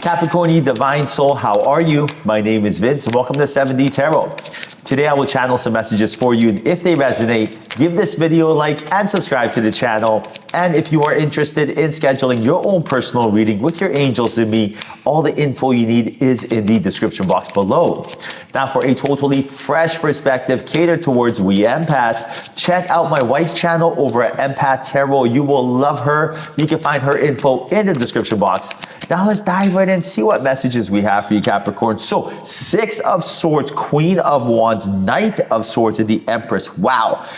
Capricorn, divine soul, how are you? My name is Vince and welcome to 7D Tarot. Today I will channel some messages for you, and if they resonate, give this video a like and subscribe to the channel. And if you are interested in scheduling your own personal reading with your angels and me, all the info you need is in the description box below. Now, for a totally fresh perspective catered towards we empaths, check out my wife's channel over at Empath Tarot. You will love her. You can find her info in the description box. Now let's dive right in and see what messages we have for you, Capricorn. So, Six of Swords, Queen of Wands, Knight of Swords, and the Empress. Wow.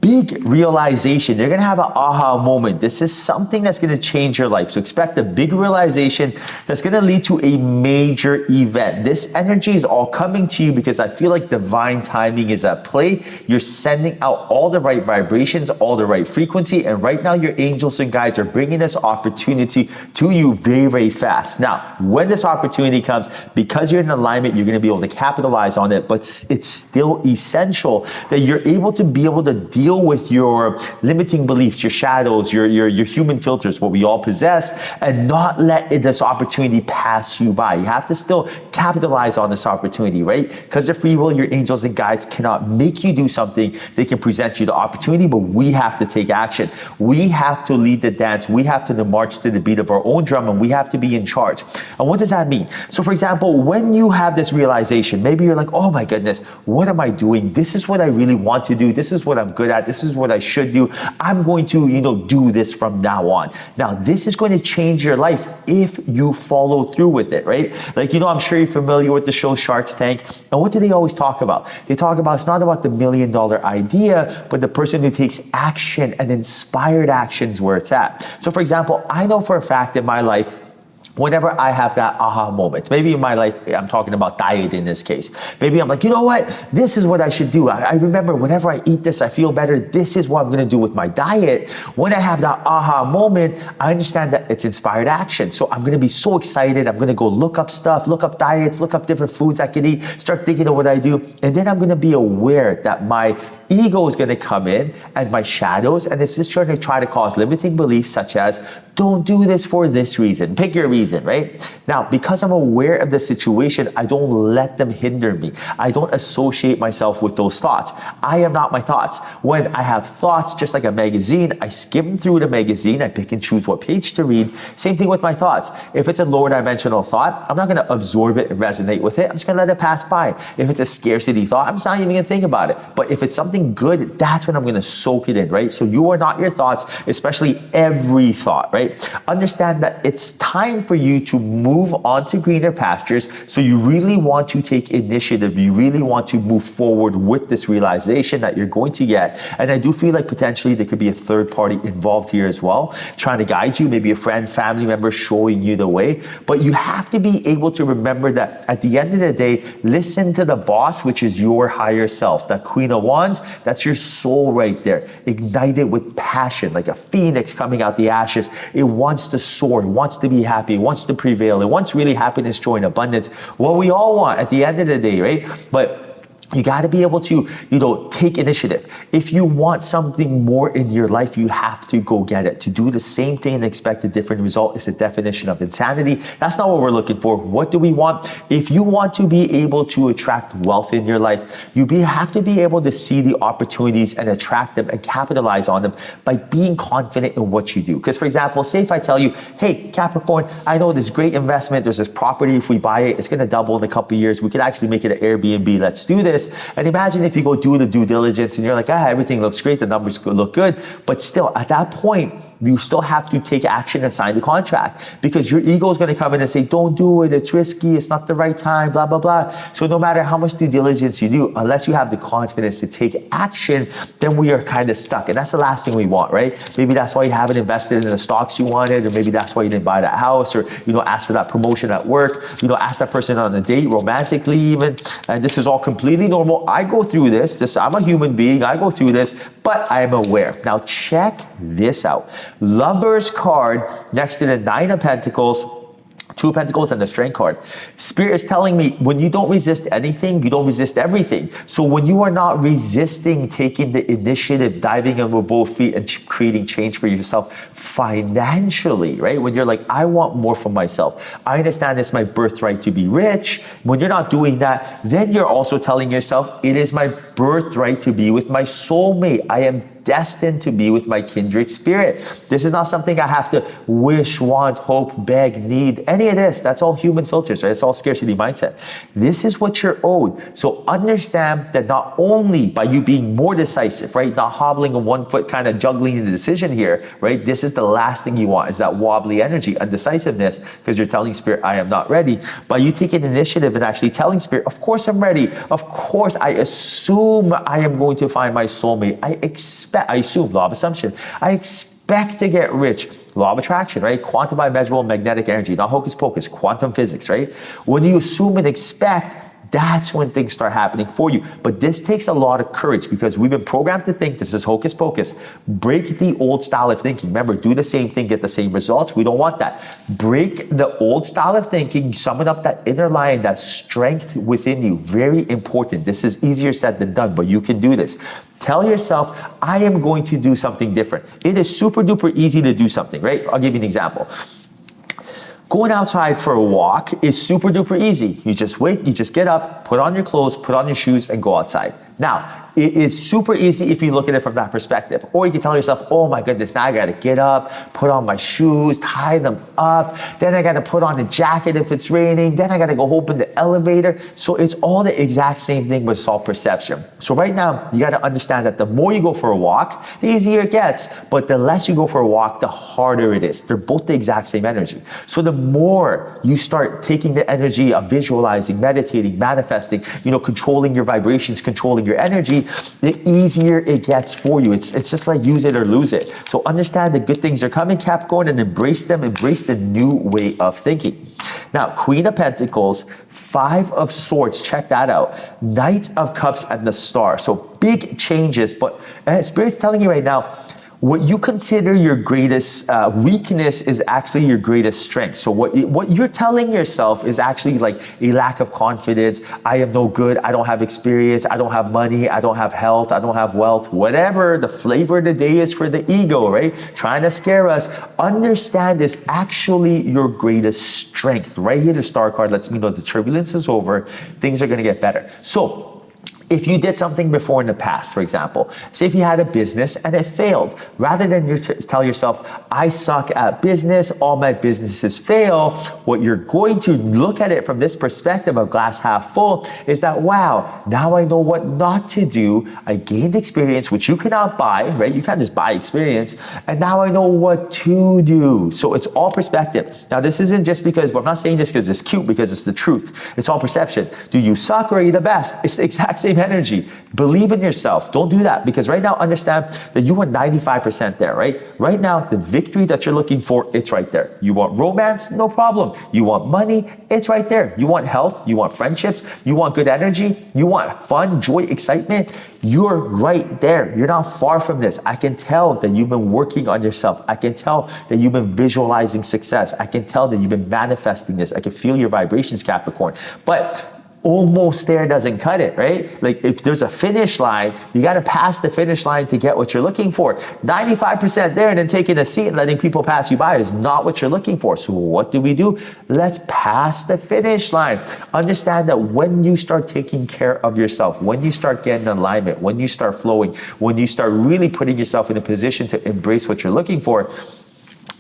Big realization. You're going to have an aha moment. This is something that's going to change your life. So expect a big realization that's going to lead to a major event. This energy is all coming to you because I feel like divine timing is at play. You're sending out all the right vibrations, all the right frequency, and right now your angels and guides are bringing this opportunity to you very, very fast. Now, when this opportunity comes, because you're in alignment, you're going to be able to capitalize on it, but it's still essential that you're able to deal with your limiting beliefs, your shadows, your human filters, what we all possess, and not let this opportunity pass you by. You have to still capitalize on this opportunity, right? Because of free will, your angels and guides cannot make you do something. They can present you the opportunity, but we have to take action. We have to lead the dance. We have to march to the beat of our own drum, and we have to be in charge. And what does that mean? So for example, when you have this realization, maybe you're like, oh my goodness, what am I doing? This is what I really want to do. This is what I'm good at. This is what I should do. I'm going to, do this from now on. Now, this is going to change your life if you follow through with it, right? Like, I'm sure you're familiar with the show Shark Tank. And what do they always talk about? They talk about, it's not about the $1 million idea, but the person who takes action, and inspired actions where it's at. So for example, I know for a fact in my life, whenever I have that aha moment, maybe in my life, I'm talking about diet in this case. Maybe I'm like, you know what? This is what I should do. I remember whenever I eat this, I feel better. This is what I'm going to do with my diet. When I have that aha moment, I understand that it's inspired action. So I'm going to be so excited. I'm going to go look up stuff, look up diets, look up different foods I can eat, start thinking of what I do. And then I'm going to be aware that my ego is going to come in and my shadows, and this is trying to cause limiting beliefs such as, don't do this for this reason. Pick your reason, right? Now, because I'm aware of the situation, I don't let them hinder me. I don't associate myself with those thoughts. I am not my thoughts. When I have thoughts, just like a magazine, I skim through the magazine, I pick and choose what page to read. Same thing with my thoughts. If it's a lower dimensional thought, I'm not going to absorb it and resonate with it. I'm just going to let it pass by. If it's a scarcity thought, I'm just not even going to think about it. But if it's something good, that's when I'm going to soak it in, right? So you are not your thoughts, especially every thought, right? Understand that it's time for you to move on to greener pastures. So you really want to take initiative. You really want to move forward with this realization that you're going to get. And I do feel like potentially there could be a third party involved here as well, trying to guide you, maybe a friend, family member showing you the way. But you have to be able to remember that at the end of the day, listen to the boss, which is your higher self. That Queen of Wands, that's your soul right there, ignited with passion, like a phoenix coming out the ashes. It wants to soar, it wants to be happy, it wants to prevail, it wants really happiness, joy, and abundance. What we all want at the end of the day, right? But you got to be able to, take initiative. If you want something more in your life, you have to go get it. To do the same thing and expect a different result is the definition of insanity. That's not what we're looking for. What do we want? If you want to be able to attract wealth in your life, have to be able to see the opportunities and attract them and capitalize on them by being confident in what you do. Because for example, say if I tell you, hey, Capricorn, I know this great investment. There's this property. If we buy it, it's going to double in a couple of years. We could actually make it an Airbnb. Let's do this. And imagine if you go do the due diligence and you're like, everything looks great, the numbers look good, but still at that point, you still have to take action and sign the contract because your ego is going to come in and say, don't do it, it's risky, it's not the right time, blah, blah, blah. So no matter how much due diligence you do, unless you have the confidence to take action, then we are kind of stuck. And that's the last thing we want, right? Maybe that's why you haven't invested in the stocks you wanted, or maybe that's why you didn't buy that house, or, ask for that promotion at work, ask that person on a date, romantically even. And this is all completely normal. I go through this. I'm a human being. I go through this, but I am aware. Now check this out. Lover's card next to the Nine of Pentacles Two of Pentacles and the Strength card. Spirit is telling me when you don't resist anything, you don't resist everything. So when you are not resisting taking the initiative, diving in with both feet and creating change for yourself financially, right? When you're like, I want more for myself. I understand it's my birthright to be rich. When you're not doing that, then you're also telling yourself, it is my birthright to be with my soulmate. I am destined to be with my kindred spirit. This is not something I have to wish, want, hope, beg, need, any of this. That's all human filters, right? It's all scarcity mindset. This is what you're owed. So understand that not only by you being more decisive, right? Not hobbling on one foot, kind of juggling the decision here, right? This is the last thing you want, is that wobbly energy, undecisiveness, because you're telling spirit, I am not ready. By you taking initiative and actually telling spirit, of course I'm ready. Of course I assume I am going to find my soulmate. I assume, law of assumption. I expect to get rich. Law of attraction, right? Quantified, measurable, magnetic energy, not hocus pocus, quantum physics, right? When you assume and expect, that's when things start happening for you. But this takes a lot of courage because we've been programmed to think this is hocus pocus. Break the old style of thinking. Remember, do the same thing, get the same results. We don't want that. Break the old style of thinking, summon up that inner lion, that strength within you. Very important. This is easier said than done, but you can do this. Tell yourself, I am going to do something different. It is super duper easy to do something, right? I'll give you an example. Going outside for a walk is super duper easy. You just wake, you just get up, put on your clothes, put on your shoes, and go outside. Now, it is super easy if you look at it from that perspective. Or you can tell yourself, oh my goodness, now I gotta get up, put on my shoes, tie them up, then I gotta put on a jacket if it's raining, then I gotta go open the elevator. So it's all the exact same thing, but it's all perception. So right now, you gotta understand that the more you go for a walk, the easier it gets. But the less you go for a walk, the harder it is. They're both the exact same energy. So the more you start taking the energy of visualizing, meditating, manifesting, controlling your vibrations, controlling your energy, the easier it gets for you. It's just like use it or lose it. So understand that good things are coming, Capricorn, and embrace them. Embrace the new way of thinking. Now, Queen of Pentacles, Five of Swords, check that out. Knight of Cups and the Star. So big changes, but Spirit's telling you right now, what you consider your greatest weakness is actually your greatest strength. So what you're telling yourself is actually like a lack of confidence. I am no good. I don't have experience. I don't have money. I don't have health. I don't have wealth. Whatever the flavor of the day is for the ego, right? Trying to scare us. Understand this actually your greatest strength. Right here, the Star card lets me know the turbulence is over. Things are going to get better. So if you did something before in the past, for example, say if you had a business and it failed, rather than you tell yourself, I suck at business, all my businesses fail, what you're going to look at it from this perspective of glass half full is that, wow, now I know what not to do. I gained experience, which you cannot buy, right? You can't just buy experience. And now I know what to do. So it's all perspective. Now, this isn't just because, but I'm not saying this because it's cute, because it's the truth. It's all perception. Do you suck or are you the best? It's the exact same energy. Believe in yourself. Don't do that, because right now understand that you are 95% there, right? Right now, the victory that you're looking for, it's right there. You want romance? No problem. You want money? It's right there. You want health? You want friendships? You want good energy? You want fun, joy, excitement? You're right there. You're not far from this. I can tell that you've been working on yourself. I can tell that you've been visualizing success. I can tell that you've been manifesting this. I can feel your vibrations, Capricorn. But almost there doesn't cut it, right? Like if there's a finish line, you got to pass the finish line to get what you're looking for. 95% there and then taking a seat and letting people pass you by is not what you're looking for. So what do? Let's pass the finish line. Understand that when you start taking care of yourself, when you start getting alignment, when you start flowing, when you start really putting yourself in a position to embrace what you're looking for,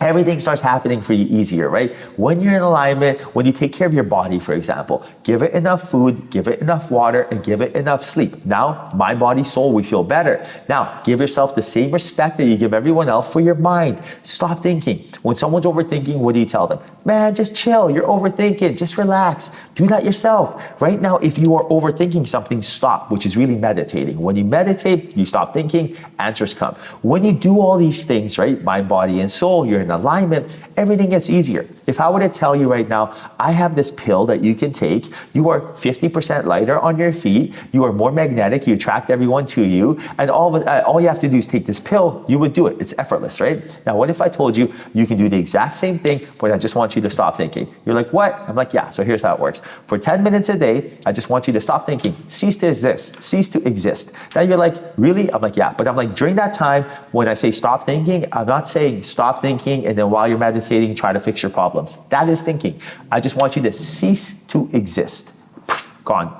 everything starts happening for you easier, right? When you're in alignment, when you take care of your body, for example, give it enough food, give it enough water, and give it enough sleep. Now, mind, body, soul, we feel better. Now, give yourself the same respect that you give everyone else for your mind. Stop thinking. When someone's overthinking, what do you tell them? Man, just chill. You're overthinking. Just relax. Do that yourself. Right now, if you are overthinking something, stop, which is really meditating. When you meditate, you stop thinking, answers come. When you do all these things, right, mind, body, and soul, you're in alignment, everything gets easier. If I were to tell you right now, I have this pill that you can take, you are 50% lighter on your feet, you are more magnetic, you attract everyone to you, and all you have to do is take this pill, you would do it. It's effortless, right? Now, what if I told you you can do the exact same thing, but I just want you to stop thinking? You're like, what? I'm like, yeah, so here's how it works. For 10 minutes a day, I just want you to stop thinking, cease to exist. Now you're like, really? I'm like, yeah, but I'm like, during that time, when I say stop thinking, I'm not saying stop thinking and then while you're meditating, try to fix your problems. That is thinking. I just want you to cease to exist. Gone.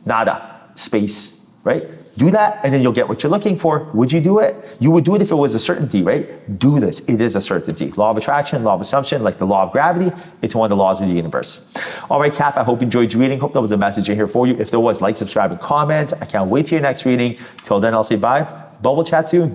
Nada. Space, right? Do that and then you'll get what you're looking for. Would you do it? You would do it if it was a certainty, right? Do this. It is a certainty. Law of attraction, law of assumption, like the law of gravity. It's one of the laws of the universe. All right, Cap, I hope you enjoyed your reading. Hope there was a message in here for you. If there was, like, subscribe, and comment. I can't wait till your next reading. Till then, I'll say bye. But we'll chat soon.